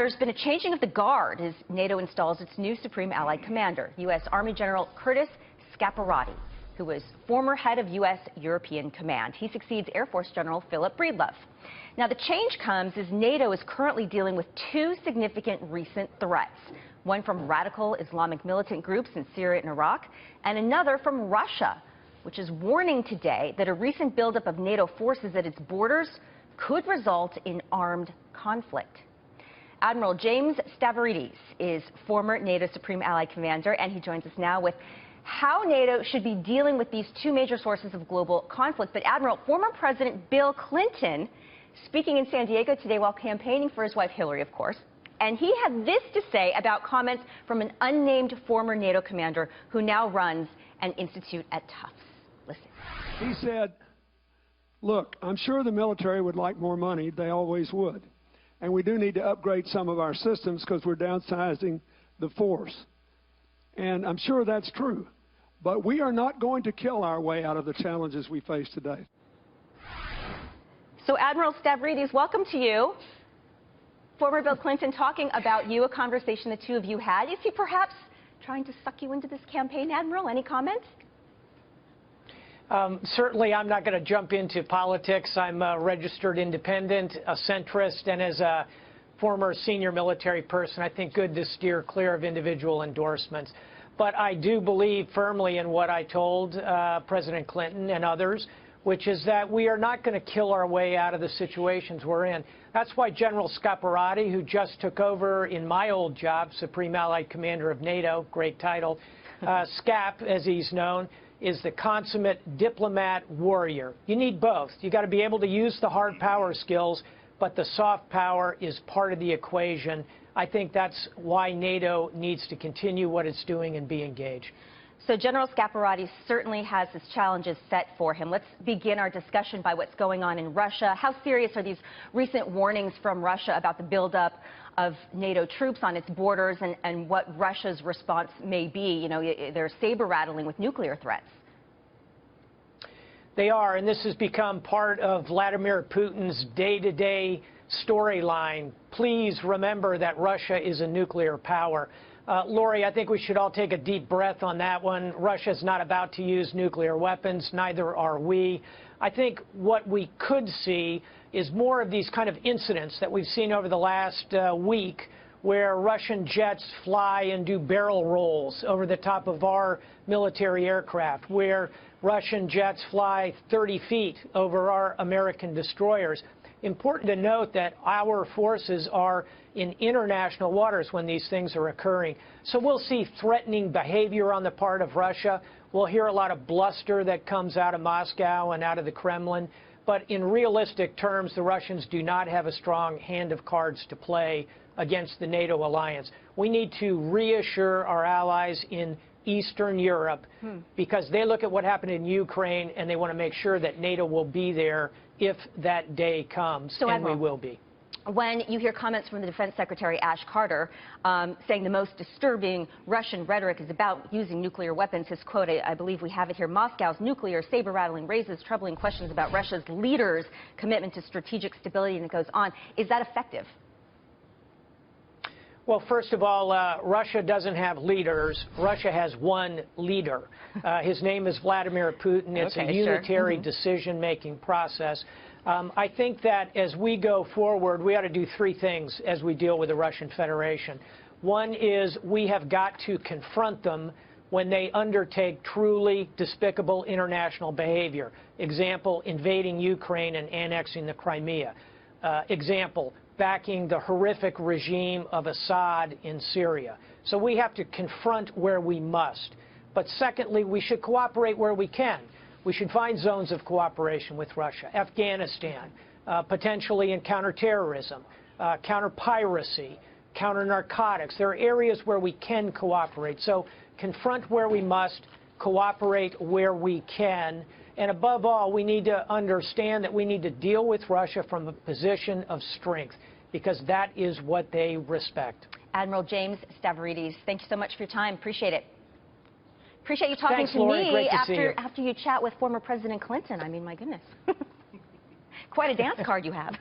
There's been a changing of the guard as NATO installs its new Supreme Allied Commander, U.S. Army General Curtis Scaparrotti, who was former head of U.S. European Command. He succeeds Air Force General Philip Breedlove. Now, the change comes as NATO is currently dealing with two significant recent threats, one from radical Islamic militant groups in Syria and Iraq, and another from Russia, which is warning today that a recent buildup of NATO forces at its borders could result in armed conflict. Admiral James Stavridis is former NATO Supreme Allied Commander, and he joins us now with how NATO should be dealing with these two major sources of global conflict. But Admiral, former President Bill Clinton, speaking in San Diego today while campaigning for his wife Hillary, of course, and he had this to say about comments from an unnamed former NATO commander who now runs an institute at Tufts. Listen. He said, look, I'm sure the military would like more money. They always would. And we do need to upgrade some of our systems because we're downsizing the force. And I'm sure that's true. But we are not going to kill our way out of the challenges we face today. So, Admiral Stavridis, welcome to you. Former Bill Clinton talking about you, a conversation the two of you had. Is he perhaps trying to suck you into this campaign, Admiral? Any comments? Certainly, I'm not going to jump into politics. I'm a registered independent, a centrist, and as a former senior military person, I think good to steer clear of individual endorsements. But I do believe firmly in what I told President Clinton and others, which is that we are not going to kill our way out of the situations we're in. That's why General Scaparrotti, who just took over in my old job, Supreme Allied Commander of NATO, great title, SCAP, as he's known, is the consummate diplomat warrior. You need both. You got to be able to use the hard power skills, but the soft power is part of the equation. I think that's why NATO needs to continue what it's doing and be engaged. So General Scaparrotti certainly has his challenges set for him. Let's begin our discussion by what's going on in Russia. How serious are these recent warnings from Russia about the buildup of NATO troops on its borders and what Russia's response may be? You know, they're saber-rattling with nuclear threats. They are, and this has become part of Vladimir Putin's day-to-day storyline. Please remember that Russia is a nuclear power. Lori, I think we should all take a deep breath on that one. Russia's not about to use nuclear weapons, neither are we. I think what we could see is more of these kind of incidents that we've seen over the last week, where Russian jets fly and do barrel rolls over the top of our military aircraft, where Russian jets fly 30 feet over our American destroyers. Important to note that our forces are in international waters when these things are occurring. So we'll see threatening behavior on the part of Russia. We'll hear a lot of bluster that comes out of Moscow and out of the Kremlin. But in realistic terms, the Russians do not have a strong hand of cards to play against the NATO alliance. We need to reassure our allies in Eastern Europe because they look at what happened in Ukraine and they want to make sure that NATO will be there if that day comes, so, and Admiral, we will be. When you hear comments from the Defense Secretary Ash Carter saying the most disturbing Russian rhetoric is about using nuclear weapons, his quote, I believe we have it here, Moscow's nuclear saber-rattling raises troubling questions about Russia's leaders' commitment to strategic stability, and it goes on. Is that effective? Well, first of all, Russia doesn't have leaders. Russia has one leader. His name is Vladimir Putin. It's a unitary decision-making process. I think that as we go forward, we ought to do three things as we deal with the Russian Federation. One is we have got to confront them when they undertake truly despicable international behavior. Example, invading Ukraine and annexing the Crimea. Example, backing the horrific regime of Assad in Syria. So we have to confront where we must. But secondly, we should cooperate where we can. We should find zones of cooperation with Russia, Afghanistan, potentially in counterterrorism, counter-piracy, counter-narcotics. There are areas where we can cooperate. So confront where we must, cooperate where we can. And above all, we need to understand that we need to deal with Russia from a position of strength, because that is what they respect. Admiral James Stavridis, thank you so much for your time. Appreciate it. Appreciate you talking Thanks, to Lori. me Great to see you. after you chat with former President Clinton. I mean, my goodness. Quite a dance card you have.